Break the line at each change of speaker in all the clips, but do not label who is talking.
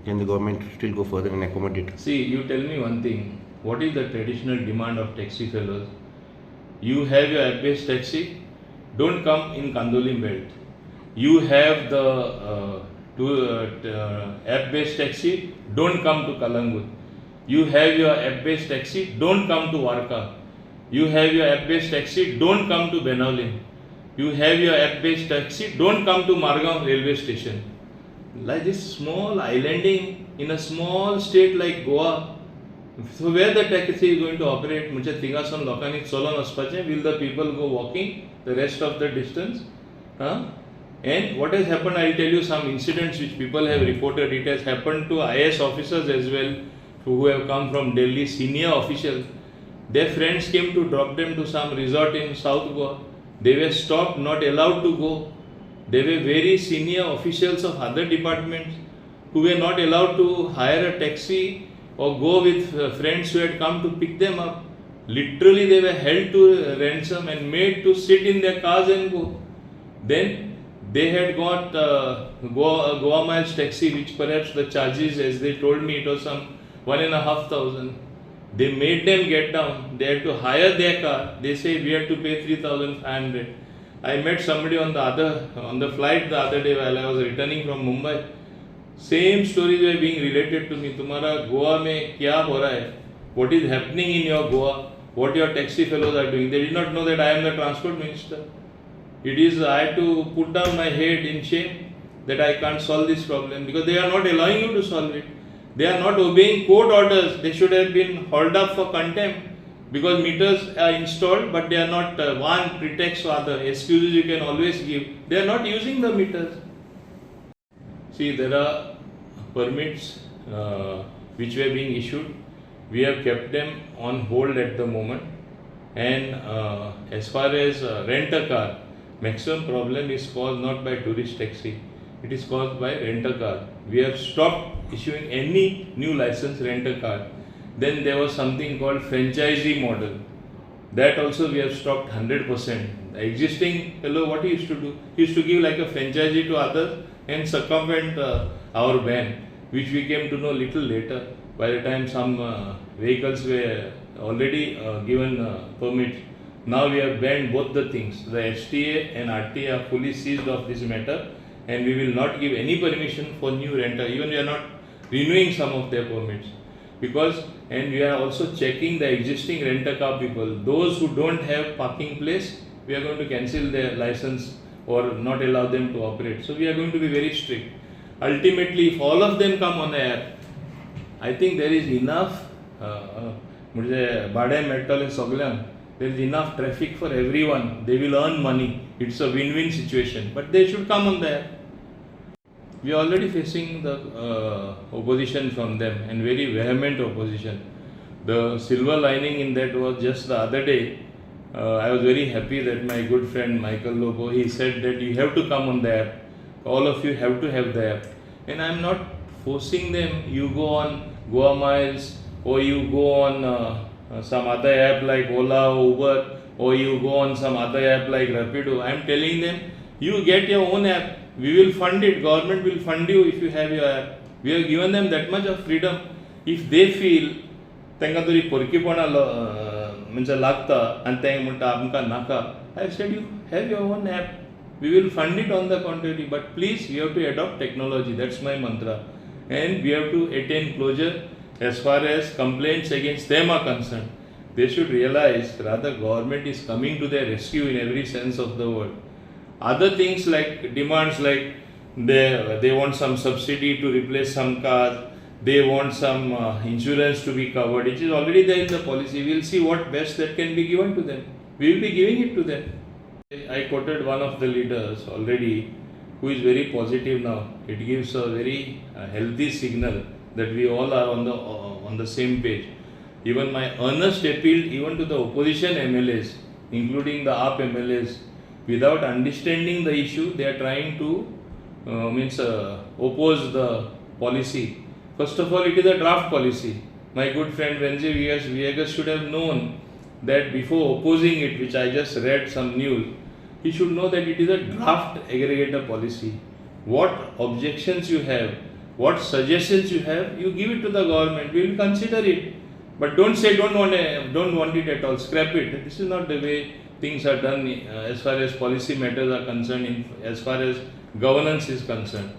Can the government still go further and accommodate?
See, you tell me one thing. What is the traditional demand of taxi fellows? You have your app-based taxi, don't come in Kandolim belt. You have the app-based taxi, don't come to Kalangut. You have your app-based taxi, don't come to Warka. You have your app-based taxi, don't come to Benaulim. You have your app-based taxi, don't come to Margao railway station. Like this small islanding in a small state like Goa. So where the taxi is going to operate? मुझे तिगासन लोकांनी चलोन वचपाचें. Will the people go walking the rest of the distance? Huh? And what has happened? I'll tell you some incidents which people have reported. It has happened to IAS officers as well, who have come from Delhi, senior officials. Their friends came to drop them to some resort in South Goa. They were stopped, not allowed to go. They were very senior officials of other departments who were not allowed to hire a taxi or go with friends who had come to pick them up. Literally, they were held to ransom and made to sit in their cars and go. Then they had got Goa Miles taxi, which perhaps the charges, as they told me, it was some 1,500. They made them get down. They had to hire their car. They say we had to pay 3,500. I met somebody on the flight the other day while I was returning from Mumbai. Same stories were being related to me. तुम्हारा गोवा में क्या हो रहा है? What is happening in your Goa? What your taxi fellows are doing? They did not know that I am the transport minister. It is I had to put down my head in shame that I can't solve this problem because they are not allowing you to solve it. They are not obeying court orders. They should have been hauled up for contempt because meters are installed, but they are not one pretext or other. Excuses you can always give. They are not using the meters. See, there are permits which were being issued. We have kept them on hold at the moment. And as far as rent a car, maximum problem is caused not by tourist taxi. It is caused by rent a car. We have stopped issuing any new license rent a car. Then there was something called franchisee model. That also we have stopped 100%. The existing fellow, what he used to do? He used to give like a franchisee to others and circumvent our ban, which we came to know little later. By the time some vehicles were already given permits, now we have banned both the things. The STA and RTA are fully seized of this matter, and we will not give any permission for new renter. Even we are not renewing some of their permits and we are also checking the existing rent-a-car people. Those who don't have parking place, we are going to cancel their license or not allow them to operate. So we are going to be very strict. Ultimately, if all of them come on the app, I think there is enough. There is enough traffic for everyone. They will earn money. It's a win-win situation. But they should come on the app. We are already facing the opposition from them, and very vehement opposition. The silver lining in that was just the other day. I was very happy that my good friend Michael Lobo, he said that you have to come on the app. All of you have to have the app. And I am not forcing them. You go on Goa Miles, or you go on some other app like Ola or Uber, or you go on some other app like Rapido. I am telling them, you get your own app. We will fund it. Government will fund you if you have your app. We have given them that much of freedom. If they feel तांकां तरी परकीपणा म्हणजे लागता आनी ते म्हणटा आमकां नाका, I have said you have your own app. We will fund it on the contrary, but please you have to adopt technology. That's my mantra. And we have to attain closure as far as complaints against them are concerned. They should realize rather government is coming to their rescue in every sense of the word. Other things like demands like they want some subsidy to replace some cars, they want some insurance to be covered, which is already there in the policy. We will see what best that can be given to them. We will be giving it to them. I quoted one of the leaders already who is very positive now. It gives a very healthy signal that we all are on the same page. Even my earnest appeal even to the opposition MLAs, including the AAP MLAs, without understanding the issue, they are trying to oppose the policy. First of all, it is a draft policy. My good friend Venje Viegas should have known that before opposing it, which I just read some news, he should know that it is a draft aggregator policy. What objections you have, What suggestions you have, you give it to the government. We will consider it. But don't say don't want it at all. Scrap it. This is not the way things are done as far as policy matters are concerned. As far as governance is concerned.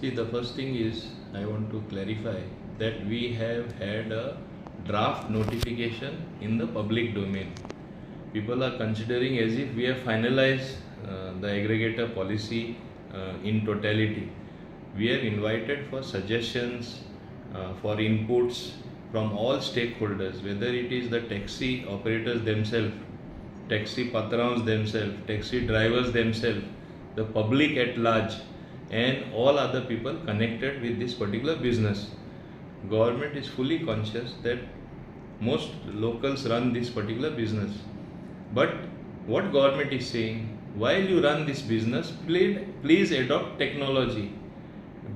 See, the first thing is I want to clarify that we have had a draft notification in the public domain. People are considering as if we have finalized the aggregator policy in totality. We have invited for suggestions, for inputs from all stakeholders, whether it is the taxi operators themselves, taxi patrons themselves, taxi drivers themselves, the public at large, and all other people connected with this particular business. Government is fully conscious that most locals run this particular business. But what government is saying, while you run this business, please adopt technology.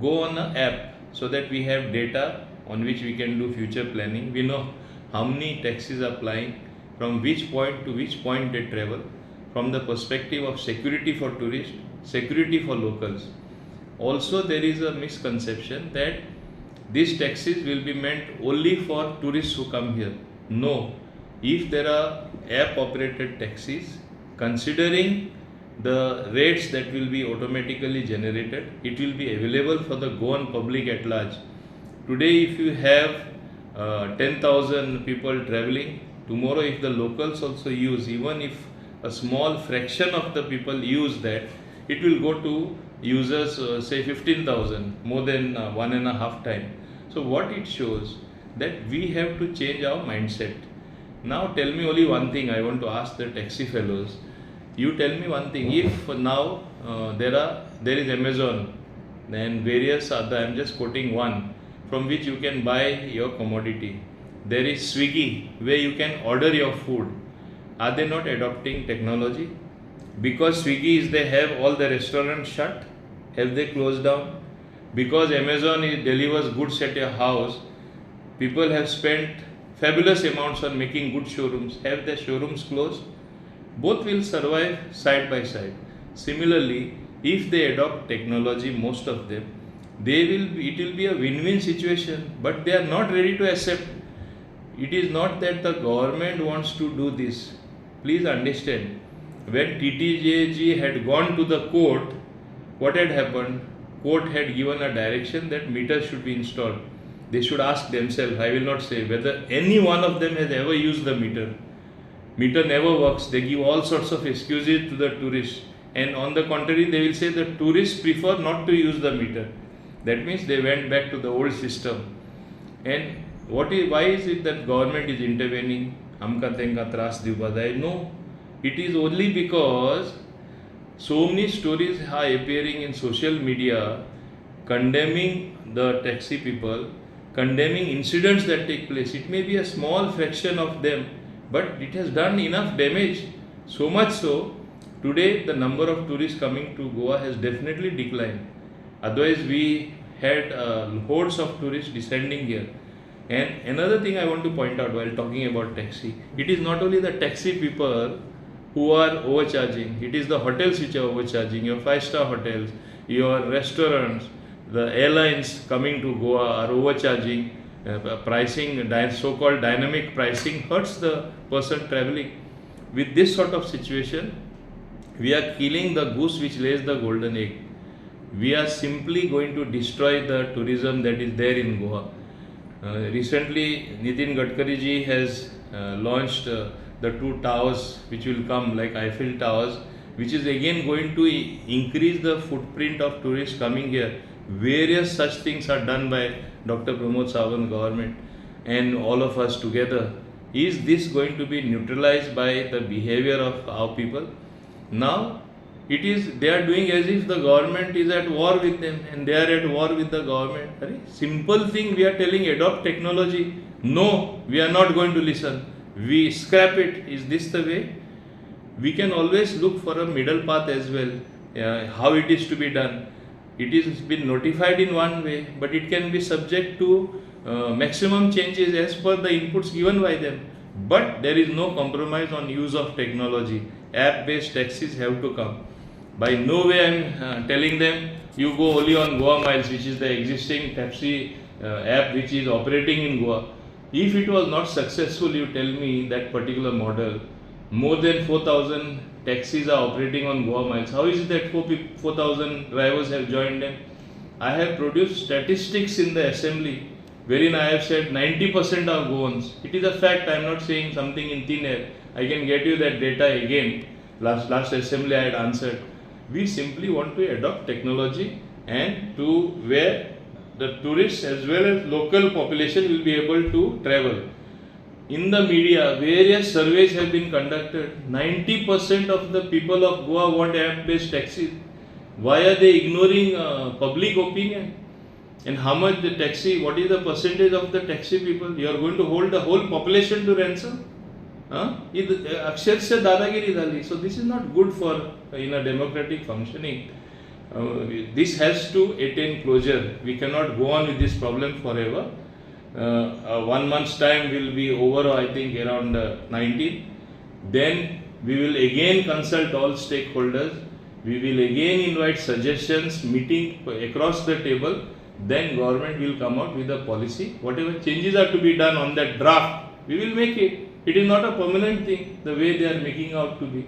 Go on an app so that we have data on which we can do future planning. We know how many taxis are flying, from which point to which point they travel, from the perspective of security for tourists, security for locals. Also, there is a misconception that these taxis will be meant only for tourists who come here. No. If there are app operated taxis, considering the rates that will be automatically generated, it will be available for the Goan public at large. Today, if you have 10,000 people traveling, tomorrow if the locals also use, even if a small fraction of the people use that, it will go to users say 15,000, more than 1.5 times. So what it shows that we have to change our mindset. Now tell me only one thing. I want to ask the taxi fellows. You tell me one thing. If now there is Amazon and various other, I am just quoting one, from which you can buy your commodity. There is Swiggy, where you can order your food. Are they not adopting technology? Because Swiggy is, they have all the restaurants shut. Have they closed down? Because Amazon delivers goods at your house, people have spent fabulous amounts on making good showrooms. Have the showrooms closed? Both will survive side by side. Similarly, if they adopt technology, most of them, it will be a win-win situation, but they are not ready to accept. It is not that the government wants to do this. Please understand, when TTJG had gone to the court, what had happened? Court had given a direction that meters should be installed. They should ask themselves, I will not say, whether any one of them has ever used the meter. Meter never works. They give all sorts of excuses to the tourists. And on the contrary, they will say the tourists prefer not to use the meter. That means they went back to the old system. And why is it that government is intervening? Amka tenka tras diu badai. No, it is only because so many stories are appearing in social media condemning the taxi people, condemning incidents that take place. It may be a small fraction of them, but it has done enough damage. So much so, today the number of tourists coming to Goa has definitely declined. Otherwise, we had hordes of tourists descending here. And another thing I want to point out while talking about taxi, it is not only the taxi people who are overcharging, it is the hotels which are overcharging, your 5-star hotels, your restaurants, the airlines coming to Goa are overcharging. Pricing, so-called dynamic pricing hurts the person traveling. With this sort of situation, we are killing the goose which lays the golden egg. We are simply going to destroy the tourism that is there in Goa. Recently, Nitin Gadkari ji has launched the 2 towers which will come like Eiffel Towers, which is again going to increase the footprint of tourists coming here. Various such things are done by Dr. Pramod Sawant government and all of us together. Is this going to be neutralized by the behavior of our people? Now, they are doing as if the government is at war with them and they are at war with the government. Simple thing we are telling, adopt technology. No, we are not going to listen. We scrap it. Is this the way? We can always look for a middle path as well, how it is to be done. It is been notified in one way, but it can be subject to maximum changes as per the inputs given by them. But there is no compromise on use of technology. App-based taxis have to come. By no way I am telling them you go only on Goa Miles, which is the existing taxi app which is operating in Goa. If it was not successful, you tell me that particular model, more than 4,000 taxis are operating on Goa Miles. How is it that 4,000 drivers have joined them? I have produced statistics in the assembly wherein I have said 90% are Goans. It is a fact. I am not saying something in thin air. I can get you that data again. Last assembly I had answered. We simply want to adopt technology and to where the tourists as well as local population will be able to travel. In the media, various surveys have been conducted. 90% of the people of Goa want app-based taxis. Why are they ignoring public opinion? And how much the taxi, what is the percentage of the taxi people? You are going to hold the whole population to ransom? अक्षरशः दादागिरी झाली. So this is not good for in a democratic functioning. This has to attain closure. We cannot go on with this problem forever. 1 month's time will be over, I think around 19. Then we will again consult all stakeholders. We will again invite suggestions, meeting across the table. Then government will come out with a policy. Whatever changes are to be done on that draft, we will make it. It is not a permanent thing the way they are making out to be.